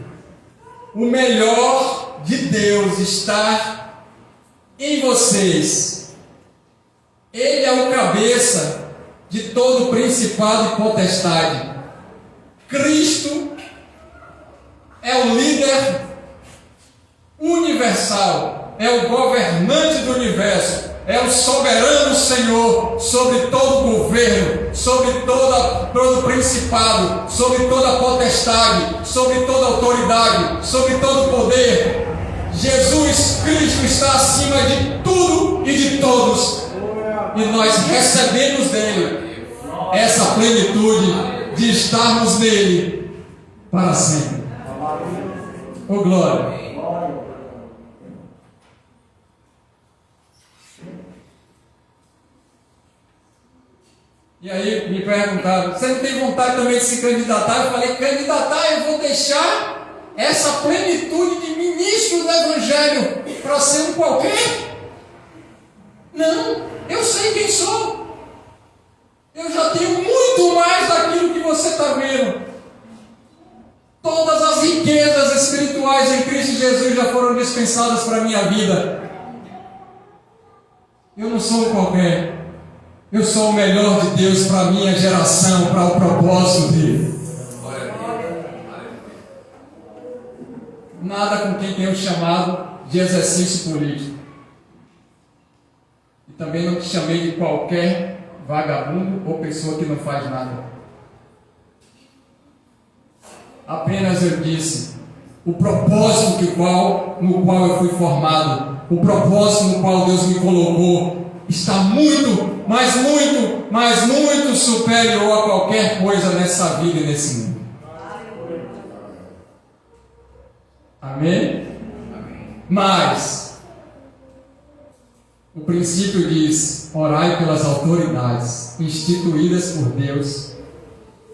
O melhor de Deus está em vocês. Ele é o cabeça de todo principado e potestade. Cristo é o líder universal, é o governante do universo, é o soberano Senhor sobre todo governo, sobre todo principado, sobre toda potestade, sobre toda autoridade, sobre todo poder. Jesus Cristo está acima de tudo e de todos, e nós recebemos dele essa plenitude de estarmos nele para sempre. Oh glória! E aí me perguntaram: você não tem vontade também de se candidatar? Eu falei: candidatar, eu vou deixar essa plenitude de ministro do Evangelho para ser um qualquer? Não, eu sei quem sou. Eu já tenho muito mais daquilo que você está vendo. Todas as riquezas espirituais em Cristo Jesus já foram dispensadas para a minha vida. Eu não sou um qualquer. Eu sou o melhor de Deus para a minha geração, para o propósito dele. Nada com quem tenho chamado de exercício político. E também não te chamei de qualquer vagabundo ou pessoa que não faz nada. Apenas eu disse o propósito no qual eu fui formado, o propósito no qual Deus me colocou, está muito, mas muito superior a qualquer coisa nessa vida e nesse mundo. Amém? Mas o princípio diz: orai pelas autoridades instituídas por Deus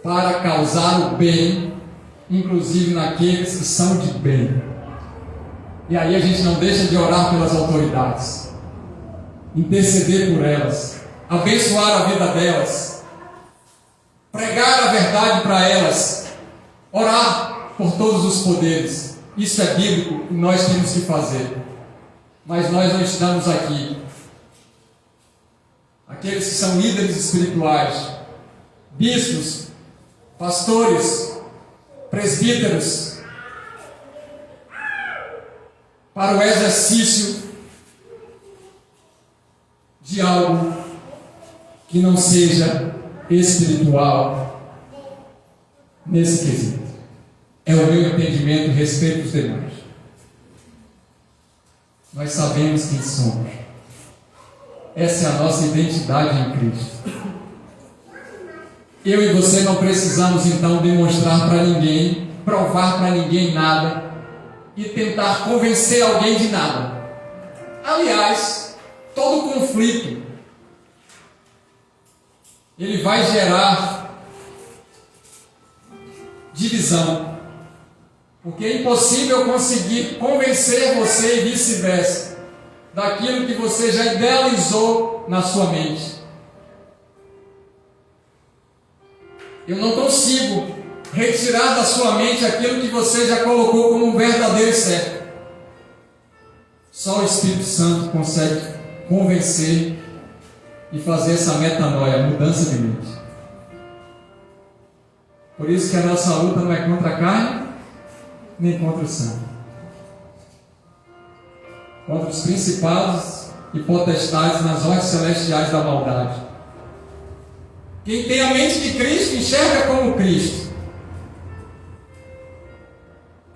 para causar o bem, inclusive naqueles que são de bem. E aí a gente não deixa de orar pelas autoridades, interceder por elas, abençoar a vida delas, pregar a verdade para elas, orar por todos os poderes. Isso é bíblico e nós temos que fazer. Mas nós não estamos aqui. Aqueles que são líderes espirituais, bispos, pastores, presbíteros, para o exercício de algo que não seja espiritual nesse quesito. É o meu entendimento a respeito dos demais. Nós sabemos quem somos. Essa é a nossa identidade em Cristo. Eu e você não precisamos então demonstrar para ninguém, provar para ninguém nada e tentar convencer alguém de nada. Aliás, todo conflito ele vai gerar divisão. Porque é impossível conseguir convencer você e vice-versa daquilo que você já idealizou na sua mente. Eu não consigo retirar da sua mente aquilo que você já colocou como um verdadeiro e certo. Só o Espírito Santo consegue convencer e fazer essa metanoia, mudança de mente. Por isso que a nossa luta não é contra a carne, nem contra o sangue. Contra os principados e potestades nas ordens celestiais da maldade. Quem tem a mente de Cristo enxerga como Cristo.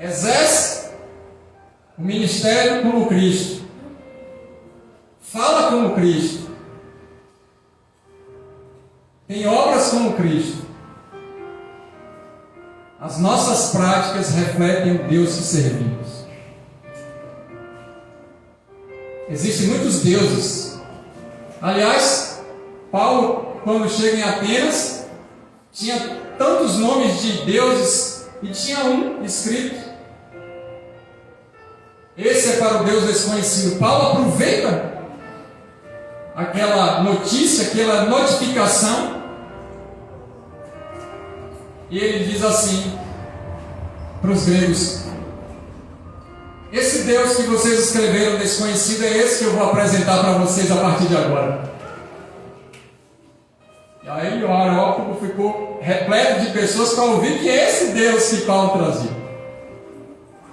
Exerce o ministério como Cristo. Fala como Cristo. Tem obras como Cristo. As nossas práticas refletem o Deus que servimos. Existem muitos deuses. Aliás, Paulo, quando chega em Atenas, tinha tantos nomes de deuses e tinha um escrito. Esse é para o Deus desconhecido. Paulo aproveita aquela notícia, aquela notificação, e ele diz assim para os gregos: esse Deus que vocês escreveram desconhecido é esse que eu vou apresentar para vocês a partir de agora. E aí o aerópago ficou repleto de pessoas para ouvir que é esse Deus que Paulo trazia.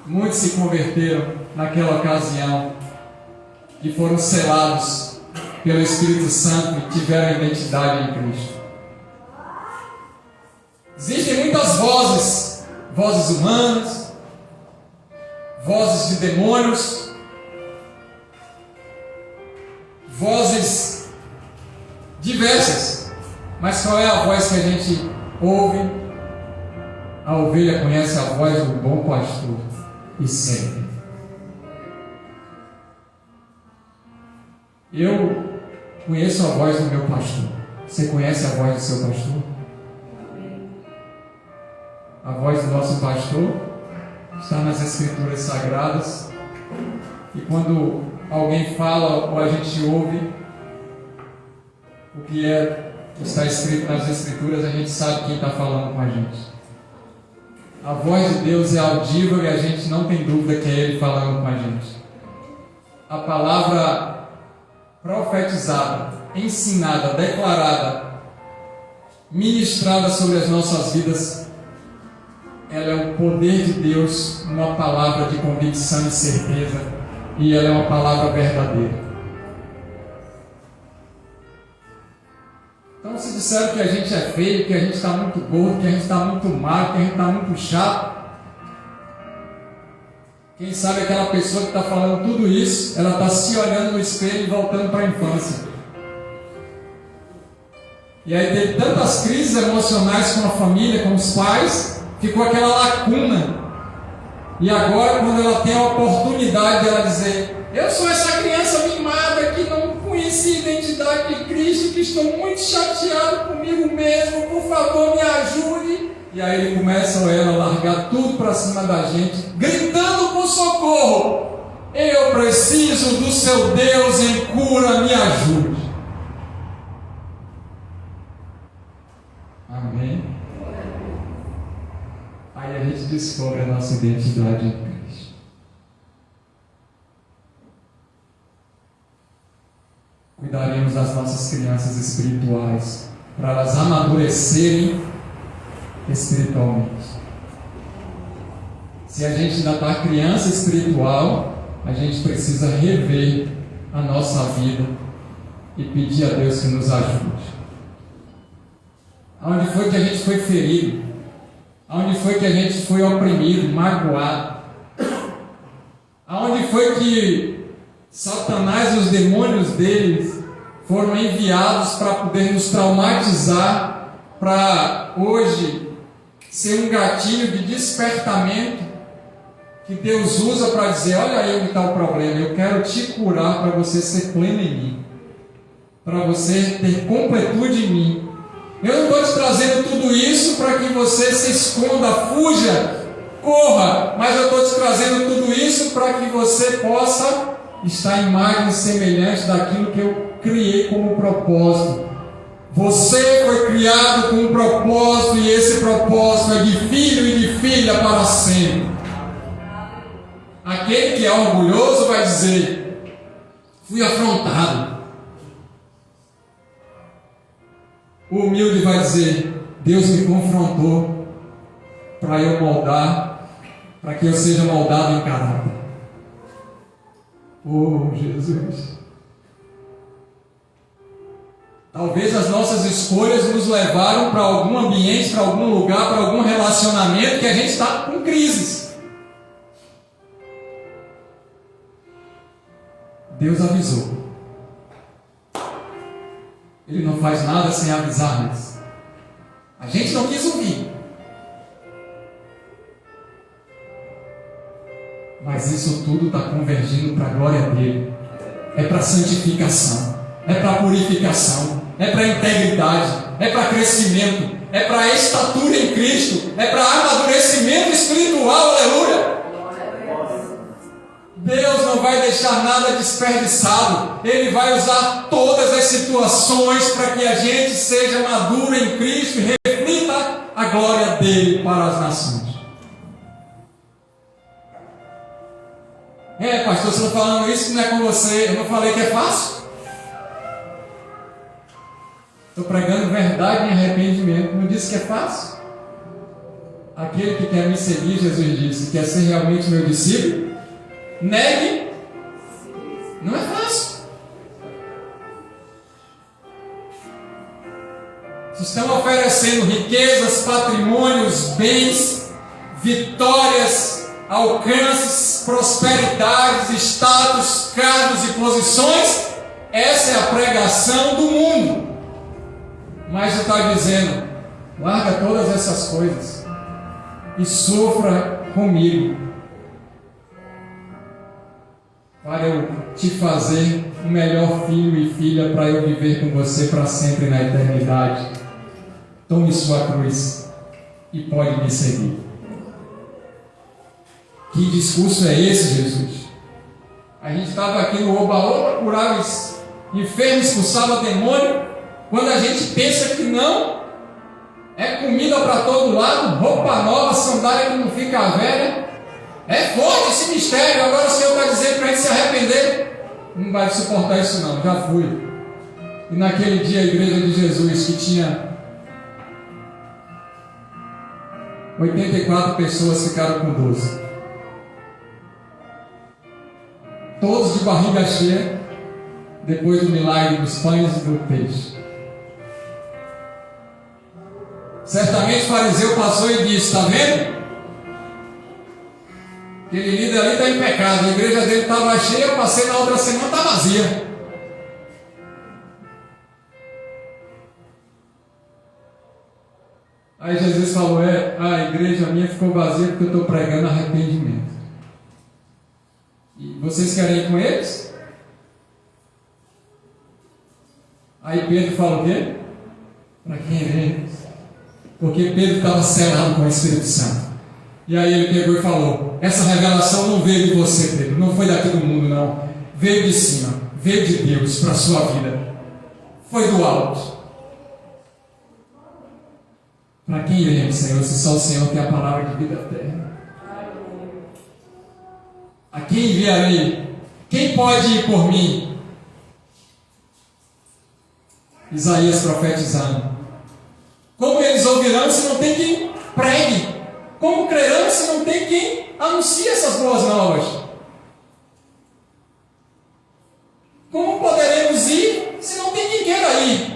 Muitos se converteram naquela ocasião e foram selados pelo Espírito Santo e tiveram identidade em Cristo. Existem muitas vozes, vozes humanas, vozes de demônios, vozes diversas, mas qual é a voz que a gente ouve? A ovelha conhece a voz do bom pastor e segue. Eu conheço a voz do meu pastor. Você conhece a voz do seu pastor? A voz do nosso pastor está nas Escrituras Sagradas. E quando alguém fala ou a gente ouve o que está escrito nas Escrituras, a gente sabe quem está falando com a gente. A voz de Deus é audível e a gente não tem dúvida que é Ele falando com a gente. A palavra profetizada ensinada, declarada, ministrada sobre as nossas vidas, ela é o poder de Deus, uma palavra de convicção e certeza, e ela é uma palavra verdadeira. Então, se disseram que a gente é feio, que a gente está muito gordo, que a gente está muito magro, que a gente está muito chato, quem sabe aquela pessoa que está falando tudo isso, ela está se olhando no espelho e voltando para a infância. E aí teve tantas crises emocionais com a família, com os pais, ficou aquela lacuna. E agora, quando ela tem a oportunidade de ela dizer: eu sou essa criança mimada que não conheci a identidade de Cristo, que estou muito chateado comigo mesmo, por favor me ajude. E aí ele começa ou ela a largar tudo para cima da gente, gritando por socorro: eu preciso do seu Deus em cura, me ajude. Amém? Aí a gente descobre a nossa identidade em Cristo. Cuidaremos das nossas crianças espirituais, para elas amadurecerem espiritualmente. Se a gente ainda está criança espiritual, a gente precisa rever a nossa vida e pedir a Deus que nos ajude. Aonde foi que a gente foi ferido? Aonde foi que a gente foi oprimido, magoado? Aonde foi que Satanás e os demônios deles foram enviados para poder nos traumatizar, para hoje ser um gatilho de despertamento que Deus usa para dizer: olha aí onde está o problema, eu quero te curar para você ser pleno em mim, para você ter completude em mim. Eu não estou te trazendo tudo isso para que você se esconda, fuja, corra, mas eu estou te trazendo tudo isso para que você possa estar à imagem semelhante daquilo que eu criei como propósito. Você foi criado com um propósito, e esse propósito é de filho e de filha para sempre. Aquele que é orgulhoso vai dizer: fui afrontado. O humilde vai dizer: Deus me confrontou para eu moldar, para que eu seja moldado em caráter. Oh, Jesus! Talvez as nossas escolhas nos levaram para algum ambiente, para algum lugar, para algum relacionamento que a gente está com crises. Deus avisou. Ele não faz nada sem avisar antes. A gente não quis ouvir. Mas isso tudo está convergindo para a glória dele. É para santificação, é para purificação, é para integridade, é para crescimento, é para estatura em Cristo, é para amadurecimento espiritual, aleluia. Deus não vai deixar nada desperdiçado. Ele vai usar todas as situações para que a gente seja maduro em Cristo e reflita a glória dele para as nações. Pastor, você está falando isso que não é com você. Eu não falei que é fácil. Estou pregando verdade em arrependimento. Não disse que é fácil? Aquele que quer me seguir, Jesus disse, quer ser realmente meu discípulo, negue. Não é fácil. Estão oferecendo riquezas, patrimônios, bens, vitórias, alcances, prosperidades, status, cargos e posições. Essa é a pregação do mundo. Mas está dizendo: larga todas essas coisas e sofra comigo, para eu te fazer um melhor filho e filha, para eu viver com você para sempre na eternidade. Tome sua cruz e pode me seguir. Que discurso é esse, Jesus? A gente estava aqui no oba-oba, curava enfermo, expulsava demônio. Quando a gente pensa que não, é comida para todo lado, roupa nova, sandália que não fica velha. É forte esse mistério. Agora o Senhor está dizendo para a gente se arrepender. Não vai suportar isso não, já fui. E naquele dia a igreja de Jesus, que tinha 84 pessoas, ficaram com 12. Todos de barriga cheia, depois do milagre dos pães e do peixe. Certamente o fariseu passou e disse: está vendo? Aquele líder ali está em pecado, a igreja dele estava cheia, eu passei na outra semana, está vazia. Aí Jesus falou: a igreja minha ficou vazia porque eu estou pregando arrependimento. E vocês querem ir com eles? Aí Pedro falou o quê? Para quem iremos? Porque Pedro estava selado com o Espírito Santo. E aí ele pegou e falou: essa revelação não veio de você, Pedro, não foi daqui do mundo, não. Veio de cima, veio de Deus para a sua vida. Foi do alto. Para quem iremos, Senhor, se só o Senhor tem a palavra de vida eterna? A quem enviarei? Quem pode ir por mim? Isaías profetizando: como eles ouvirão se não tem quem pregue? Como crerão se não tem quem anuncie essas boas novas? Como poderemos ir se não tem quem queira ir?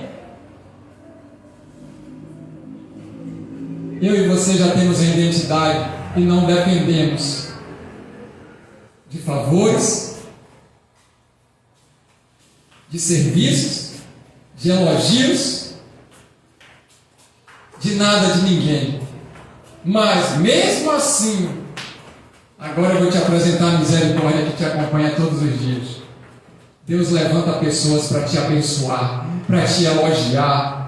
Eu e você já temos a identidade e não dependemos de favores, de serviços, de elogios, de nada de ninguém. Mas mesmo assim, agora eu vou te apresentar a misericórdia que te acompanha todos os dias. Deus levanta pessoas para te abençoar, para te elogiar,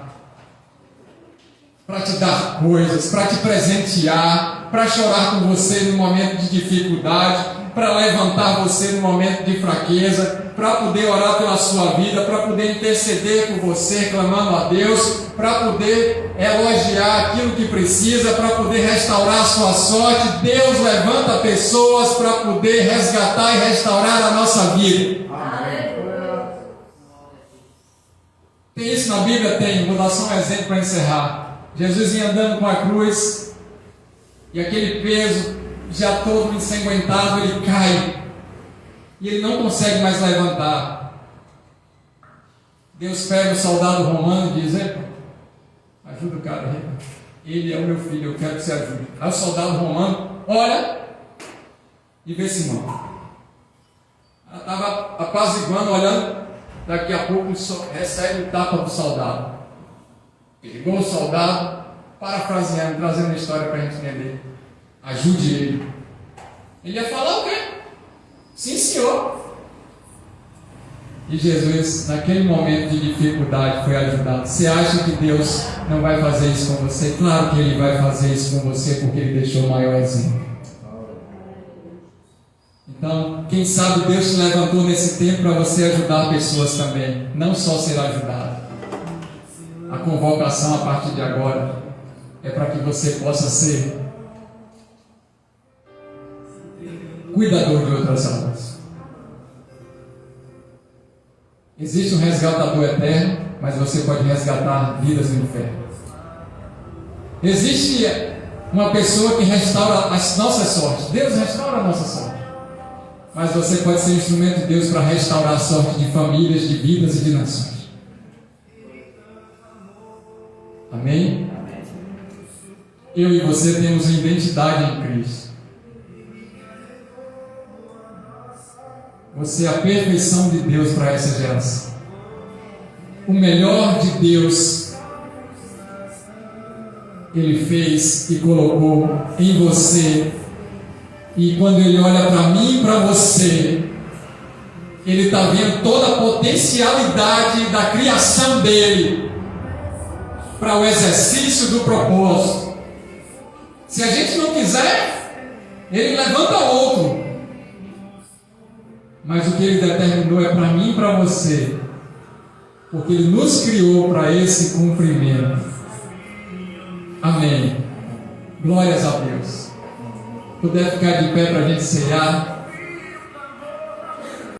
para te dar coisas, para te presentear, para chorar com você no momento de dificuldade, para levantar você no momento de fraqueza, para poder orar pela sua vida, para poder interceder por você, clamando a Deus, para poder elogiar aquilo que precisa, para poder restaurar a sua sorte. Deus levanta pessoas para poder resgatar e restaurar a nossa vida. Tem isso na Bíblia? Tem. Vou dar só um exemplo para encerrar. Jesus ia andando com a cruz e aquele peso já todo ensanguentado, ele cai e ele não consegue mais levantar. Deus pega o soldado romano e diz: ajuda o cara aí, ele é o meu filho, eu quero que você ajude. Aí o soldado romano olha e vê Simão. Ela estava apaziguando, olhando. Daqui a pouco recebe o tapa do soldado. Pegou o soldado, parafraseando, trazendo a história para a gente entender. Ajude ele. Ele ia falar o quê? Sim, senhor. E Jesus, naquele momento de dificuldade, foi ajudado. Você acha que Deus não vai fazer isso com você? Claro que Ele vai fazer isso com você, porque Ele deixou o maior exemplo. Então, quem sabe Deus te levantou nesse tempo para você ajudar pessoas também, não só ser ajudado. A convocação a partir de agora é para que você possa ser cuidador de outras almas. Existe um resgatador eterno, mas você pode resgatar vidas no inferno. Existe uma pessoa que restaura as nossas sortes. Deus restaura a nossa sorte. Mas você pode ser instrumento de Deus para restaurar a sorte de famílias, de vidas e de nações. Amém? Eu e você temos identidade em Cristo. Você é a perfeição de Deus para essa geração. O melhor de Deus Ele fez e colocou em você. E quando Ele olha para mim e para você, Ele está vendo toda a potencialidade da criação dEle para o exercício do propósito. Se a gente não quiser, Ele levanta outro. Mas o que Ele determinou é para mim e para você, porque Ele nos criou para esse cumprimento. Amém. Glórias a Deus. Puder ficar de pé para a gente ceiar.